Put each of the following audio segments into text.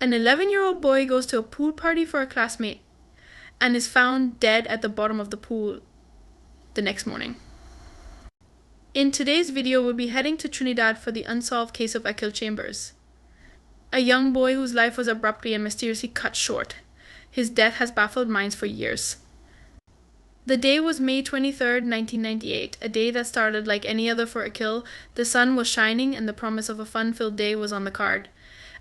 An 11-year-old boy goes to a pool party for a classmate and is found dead at the bottom of the pool the next morning. In today's video, we'll be heading to Trinidad for the unsolved case of Akiel Chambers, a young boy whose life was abruptly and mysteriously cut short. His death has baffled minds for years. The day was May 23rd, 1998, a day that started like any other for Akeil. The sun was shining and the promise of a fun-filled day was on the card.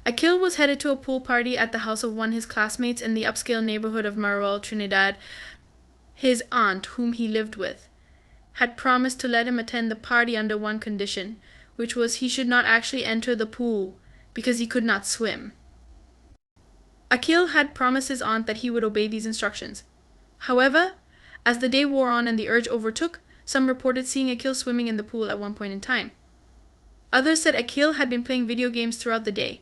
Akeil was headed to a pool party at the house of one of his classmates in the upscale neighborhood of Maraval, Trinidad. His aunt, whom he lived with, had promised to let him attend the party under one condition, which was he should not actually enter the pool because he could not swim. Akeil had promised his aunt that he would obey these instructions. However, as the day wore on and the urge overtook, some reported seeing Akeil swimming in the pool at one point in time. Others said Akeil had been playing video games throughout the day.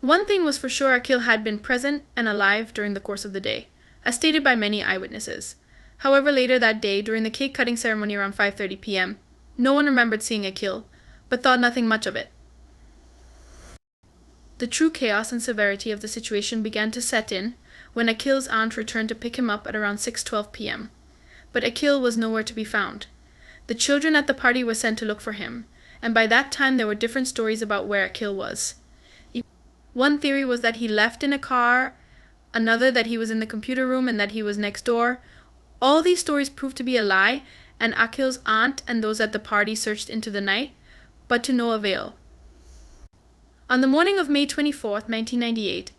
One thing was for sure, Akeil had been present and alive during the course of the day, as stated by many eyewitnesses. However, later that day, during the cake-cutting ceremony around 5:30 p.m., no one remembered seeing Akeil, but thought nothing much of it. The true chaos and severity of the situation began to set in when Akeil's aunt returned to pick him up at around 6:12 p.m. But Akeil was nowhere to be found. The children at the party were sent to look for him, and by that time there were different stories about where Akeil was. One theory was that he left in a car, another that he was in the computer room and that he was next door. All these stories proved to be a lie, and Akeil's aunt and those at the party searched into the night, but to no avail. On the morning of May 24th, 1998,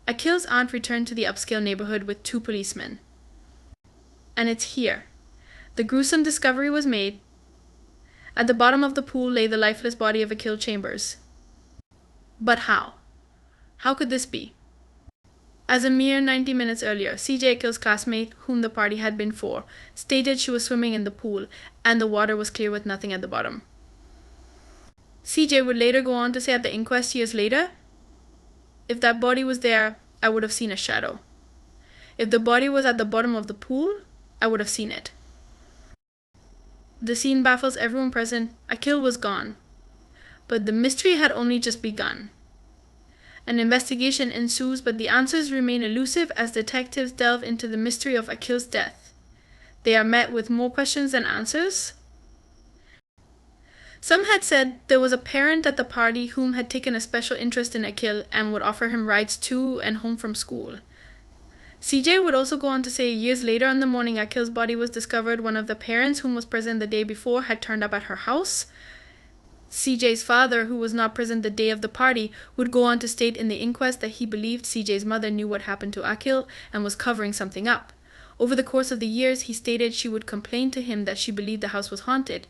Akeil's aunt returned to the upscale neighborhood with 2 policemen. And it's here the gruesome discovery was made. At the bottom of the pool lay the lifeless body of Akiel Chambers. But how? How could this be? As a mere 90 minutes earlier, CJ, Akeil's classmate, whom the party had been for, stated she was swimming in the pool and the water was clear with nothing at the bottom. CJ would later go on to say at the inquest years later, "If that body was there, I would have seen a shadow. If the body was at the bottom of the pool, I would have seen it." The scene baffles everyone present. Akeil was gone. But the mystery had only just begun. An investigation ensues, but the answers remain elusive as detectives delve into the mystery of Akeil's death. They are met with more questions than answers. Some had said there was a parent at the party whom had taken a special interest in Akeil and would offer him rides to and home from school. CJ would also go on to say years later on the morning Akeil's body was discovered, one of the parents whom was present the day before had turned up at her house. CJ's father, who was not present the day of the party, would go on to state in the inquest that he believed CJ's mother knew what happened to Akeil and was covering something up. Over the course of the years, he stated she would complain to him that she believed the house was haunted.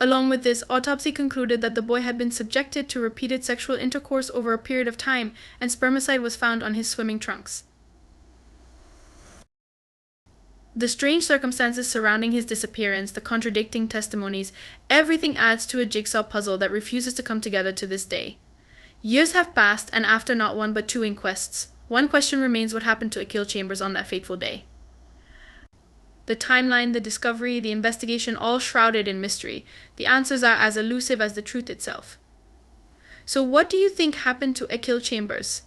Along with this, autopsy concluded that the boy had been subjected to repeated sexual intercourse over a period of time, and spermicide was found on his swimming trunks. The strange circumstances surrounding his disappearance, the contradicting testimonies, everything adds to a jigsaw puzzle that refuses to come together to this day. Years have passed, and after not one but 2 inquests, one question remains: what happened to Akiel Chambers on that fateful day? The timeline, the discovery, the investigation, all shrouded in mystery. The answers are as elusive as the truth itself. So what do you think happened to Akiel Chambers?